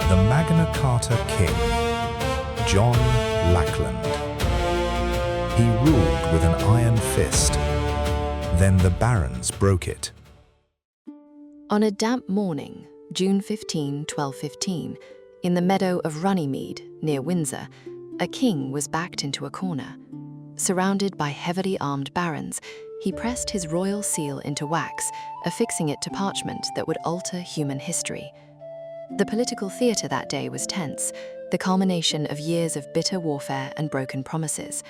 the Magna Carta King, John Lackland. He ruled with an iron fist. Then the barons broke it. On a damp morning, June 15, 1215, in the meadow of Runnymede, near Windsor, a king was backed into a corner. Surrounded by heavily armed barons, he pressed his royal seal into wax, affixing it to parchment that would alter human history. The political theatre that day was tense, the culmination of years of bitter warfare and broken promises.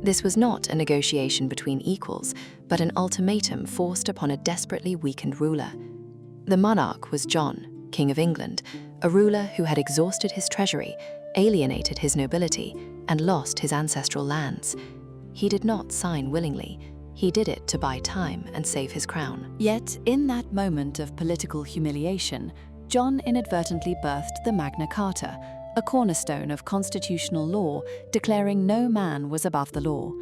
This was not a negotiation between equals, but an ultimatum forced upon a desperately weakened ruler. The monarch was John, King of England, a ruler who had exhausted his treasury, alienated his nobility, and lost his ancestral lands. He did not sign willingly. He did it to buy time and save his crown. Yet, in that moment of political humiliation, John inadvertently birthed the Magna Carta, a cornerstone of constitutional law declaring no man was above the law.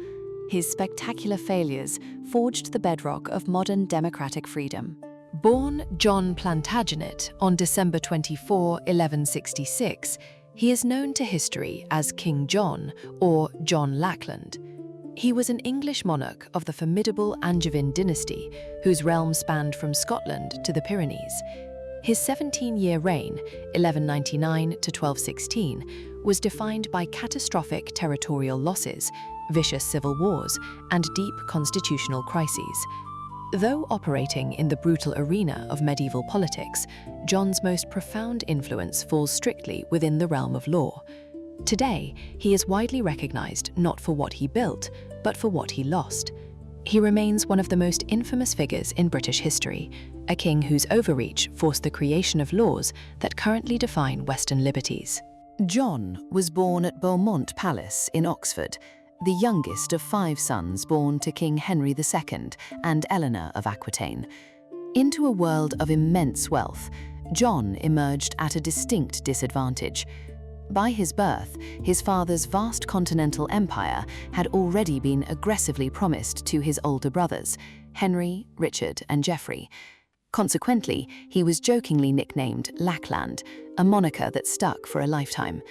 His spectacular failures forged the bedrock of modern democratic freedom. Born John Plantagenet on December 24, 1166, he is known to history as King John or John Lackland. He was an English monarch of the formidable Angevin dynasty, whose realm spanned from Scotland to the Pyrenees. His 17-year reign, 1199 to 1216, was defined by catastrophic territorial losses, vicious civil wars, and deep constitutional crises. Though operating in the brutal arena of medieval politics, John's most profound influence falls strictly within the realm of law. Today, he is widely recognized not for what he built, but for what he lost. He remains one of the most infamous figures in British history, a king whose overreach forced the creation of laws that currently define Western liberties. John was born at Beaumont Palace in Oxford, the youngest of 5 sons born to King Henry II and Eleanor of Aquitaine. Into a world of immense wealth, John emerged at a distinct disadvantage. By his birth, his father's vast continental empire had already been aggressively promised to his older brothers, Henry, Richard, and Geoffrey. Consequently, he was jokingly nicknamed Lackland, a moniker that stuck for a lifetime.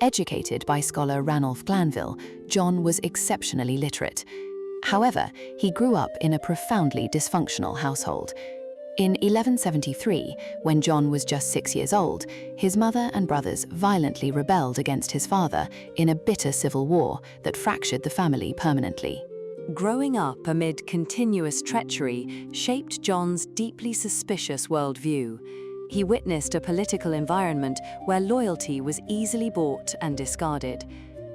Educated by scholar Ranulph Glanville, John was exceptionally literate. However, he grew up in a profoundly dysfunctional household. In 1173, when John was just 6 years old, his mother and brothers violently rebelled against his father in a bitter civil war that fractured the family permanently. Growing up amid continuous treachery shaped John's deeply suspicious worldview. He witnessed a political environment where loyalty was easily bought and discarded.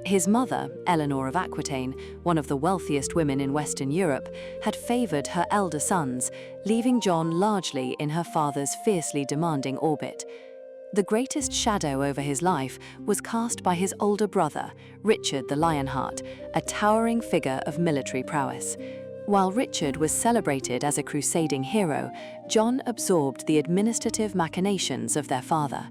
His mother, Eleanor of Aquitaine, one of the wealthiest women in Western Europe, had favored her elder sons, leaving John largely in her father's fiercely demanding orbit. The greatest shadow over his life was cast by his older brother, Richard the Lionheart, a towering figure of military prowess. While Richard was celebrated as a crusading hero, John absorbed the administrative machinations of their father.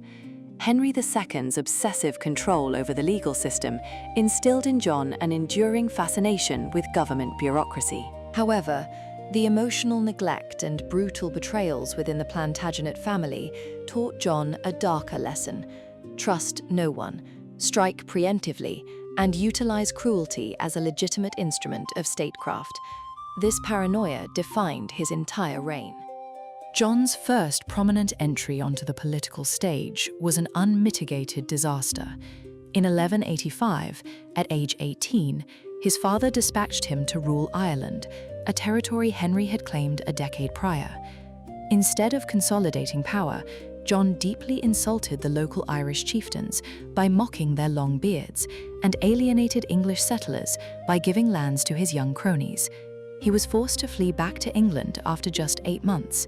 Henry II's obsessive control over the legal system instilled in John an enduring fascination with government bureaucracy. However, the emotional neglect and brutal betrayals within the Plantagenet family taught John a darker lesson: trust no one, strike preemptively, and utilize cruelty as a legitimate instrument of statecraft. This paranoia defined his entire reign. John's first prominent entry onto the political stage was an unmitigated disaster. In 1185, at age 18, his father dispatched him to rule Ireland, a territory Henry had claimed a decade prior. Instead of consolidating power, John deeply insulted the local Irish chieftains by mocking their long beards, and alienated English settlers by giving lands to his young cronies. He was forced to flee back to England after just 8 months.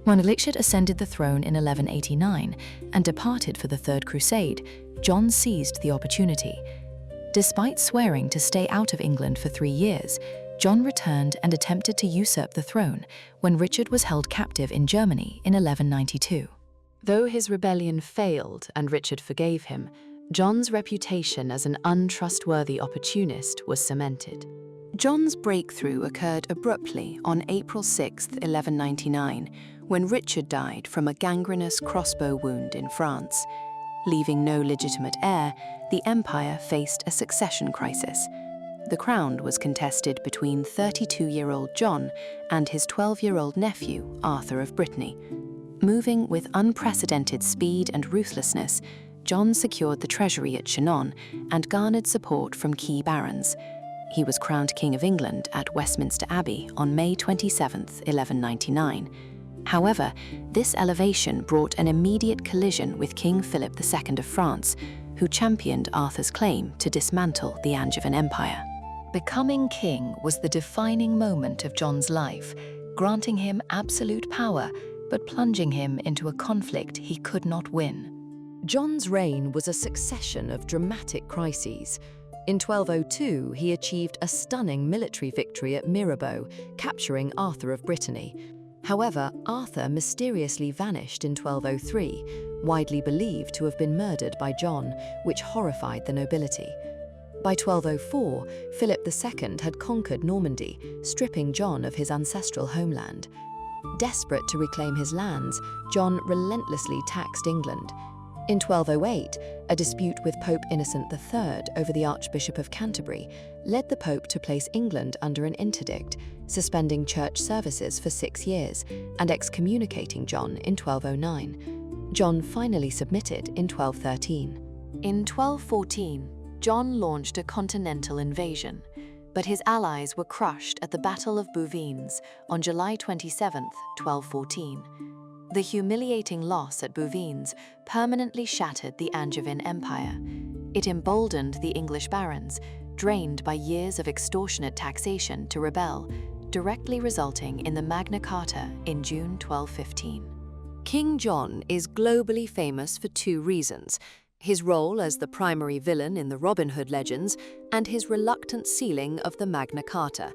When Richard ascended the throne in 1189 and departed for the Third Crusade, John seized the opportunity. Despite swearing to stay out of England for 3 years, John returned and attempted to usurp the throne when Richard was held captive in Germany in 1192. Though his rebellion failed and Richard forgave him, John's reputation as an untrustworthy opportunist was cemented. John's breakthrough occurred abruptly on April 6, 1199, when Richard died from a gangrenous crossbow wound in France. Leaving no legitimate heir, the empire faced a succession crisis. The crown was contested between 32-year-old John and his 12-year-old nephew, Arthur of Brittany. Moving with unprecedented speed and ruthlessness, John secured the treasury at Chinon and garnered support from key barons. He was crowned King of England at Westminster Abbey on May 27, 1199. However, this elevation brought an immediate collision with King Philip II of France, who championed Arthur's claim to dismantle the Angevin Empire. Becoming king was the defining moment of John's life, granting him absolute power, but plunging him into a conflict he could not win. John's reign was a succession of dramatic crises. In 1202, he achieved a stunning military victory at Mirabeau, capturing Arthur of Brittany. However, Arthur mysteriously vanished in 1203, widely believed to have been murdered by John, which horrified the nobility. By 1204, Philip II had conquered Normandy, stripping John of his ancestral homeland. Desperate to reclaim his lands, John relentlessly taxed England. In 1208, a dispute with Pope Innocent III over the Archbishop of Canterbury led the Pope to place England under an interdict, suspending church services for 6 years and excommunicating John in 1209. John finally submitted in 1213. In 1214, John launched a continental invasion, but his allies were crushed at the Battle of Bouvines on July 27, 1214. The humiliating loss at Bouvines permanently shattered the Angevin Empire. It emboldened the English barons, drained by years of extortionate taxation, to rebel, directly resulting in the Magna Carta in June 1215. King John is globally famous for 2 reasons: his role as the primary villain in the Robin Hood legends and his reluctant sealing of the Magna Carta.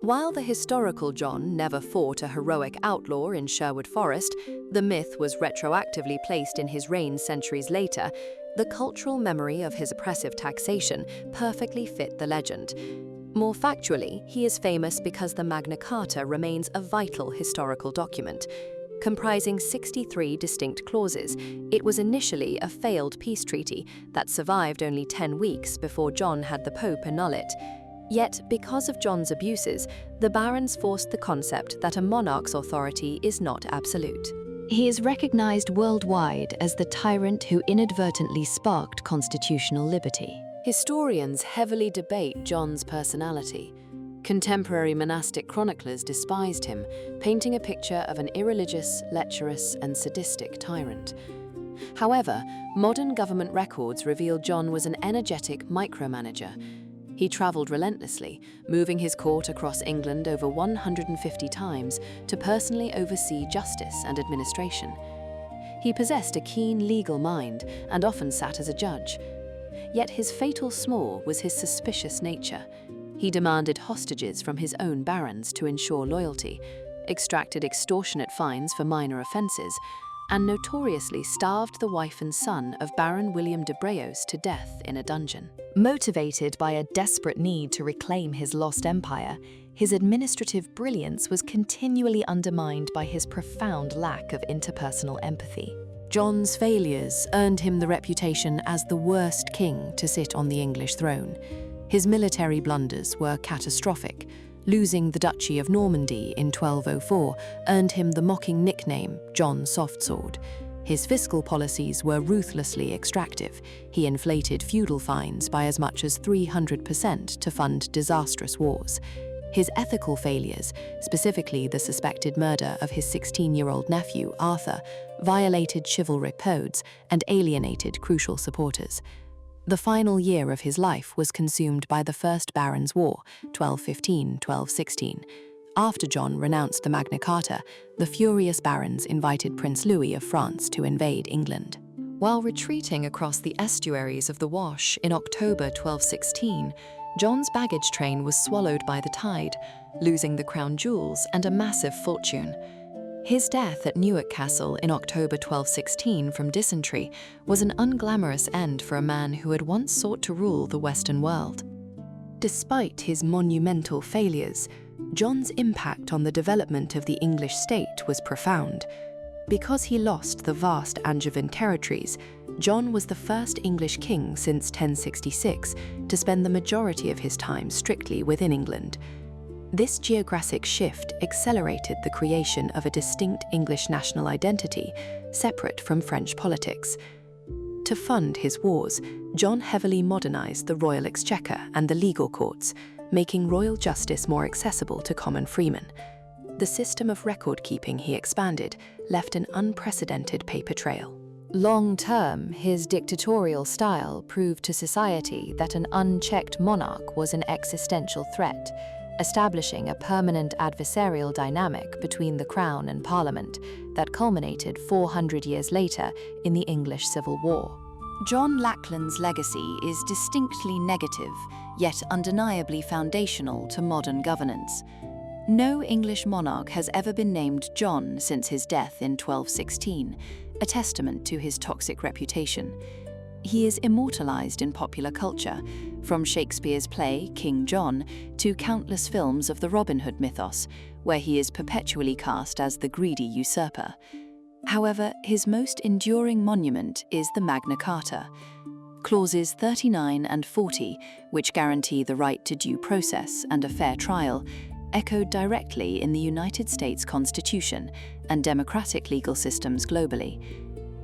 While the historical John never fought a heroic outlaw in Sherwood Forest, the myth was retroactively placed in his reign centuries later. The cultural memory of his oppressive taxation perfectly fit the legend. More factually, he is famous because the Magna Carta remains a vital historical document. Comprising 63 distinct clauses, it was initially a failed peace treaty that survived only 10 weeks before John had the Pope annul it. Yet, because of John's abuses, the barons forced the concept that a monarch's authority is not absolute. He is recognized worldwide as the tyrant who inadvertently sparked constitutional liberty. Historians heavily debate John's personality. Contemporary monastic chroniclers despised him, painting a picture of an irreligious, lecherous, and sadistic tyrant. However, modern government records reveal John was an energetic micromanager. He traveled relentlessly, moving his court across England over 150 times to personally oversee justice and administration. He possessed a keen legal mind and often sat as a judge. Yet his fatal flaw was his suspicious nature. He demanded hostages from his own barons to ensure loyalty, extracted extortionate fines for minor offences, and notoriously starved the wife and son of Baron William de Breos to death in a dungeon. Motivated by a desperate need to reclaim his lost empire, his administrative brilliance was continually undermined by his profound lack of interpersonal empathy. John's failures earned him the reputation as the worst king to sit on the English throne. His military blunders were catastrophic. Losing the Duchy of Normandy in 1204 earned him the mocking nickname John Softsword. His fiscal policies were ruthlessly extractive. He inflated feudal fines by as much as 300% to fund disastrous wars. His ethical failures, specifically the suspected murder of his 16-year-old nephew, Arthur, violated chivalric codes and alienated crucial supporters. The final year of his life was consumed by the First Barons' War, 1215-1216. After John renounced the Magna Carta, the furious barons invited Prince Louis of France to invade England. While retreating across the estuaries of the Wash in October 1216, John's baggage train was swallowed by the tide, losing the crown jewels and a massive fortune. His death at Newark Castle in October 1216 from dysentery was an unglamorous end for a man who had once sought to rule the Western world. Despite his monumental failures, John's impact on the development of the English state was profound. Because he lost the vast Angevin territories, John was the first English king since 1066 to spend the majority of his time strictly within England. This geographic shift accelerated the creation of a distinct English national identity, separate from French politics. To fund his wars, John heavily modernized the royal exchequer and the legal courts, making royal justice more accessible to common freemen. The system of record-keeping he expanded left an unprecedented paper trail. Long-term, his dictatorial style proved to society that an unchecked monarch was an existential threat, establishing a permanent adversarial dynamic between the crown and parliament that culminated 400 years later in the English Civil War. John Lackland's legacy is distinctly negative, yet undeniably foundational to modern governance. No English monarch has ever been named John since his death in 1216, a testament to his toxic reputation. He is immortalized in popular culture, from Shakespeare's play King John to countless films of the Robin Hood mythos, where he is perpetually cast as the greedy usurper. However, his most enduring monument is the Magna Carta. Clauses 39 and 40, which guarantee the right to due process and a fair trial, echoed directly in the United States Constitution and democratic legal systems globally.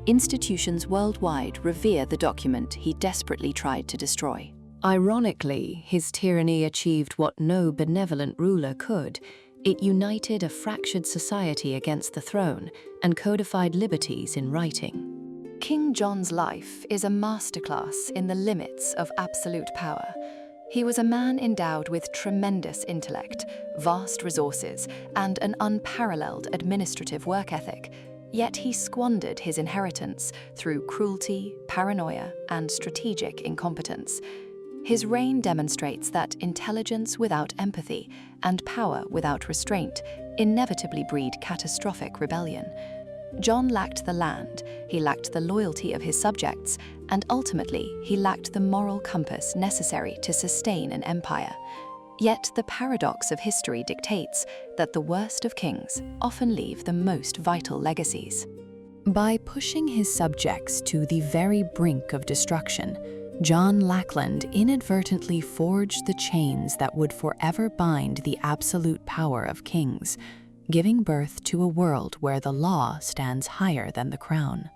Institutions worldwide revere the document he desperately tried to destroy. Ironically, his tyranny achieved what no benevolent ruler could. It united a fractured society against the throne and codified liberties in writing. King John's life is a masterclass in the limits of absolute power. He was a man endowed with tremendous intellect, vast resources, and an unparalleled administrative work ethic. Yet he squandered his inheritance through cruelty, paranoia, and strategic incompetence. His reign demonstrates that intelligence without empathy and power without restraint inevitably breed catastrophic rebellion. John lacked the land, he lacked the loyalty of his subjects, and ultimately he lacked the moral compass necessary to sustain an empire. Yet the paradox of history dictates that the worst of kings often leave the most vital legacies. By pushing his subjects to the very brink of destruction, John Lackland inadvertently forged the chains that would forever bind the absolute power of kings, giving birth to a world where the law stands higher than the crown.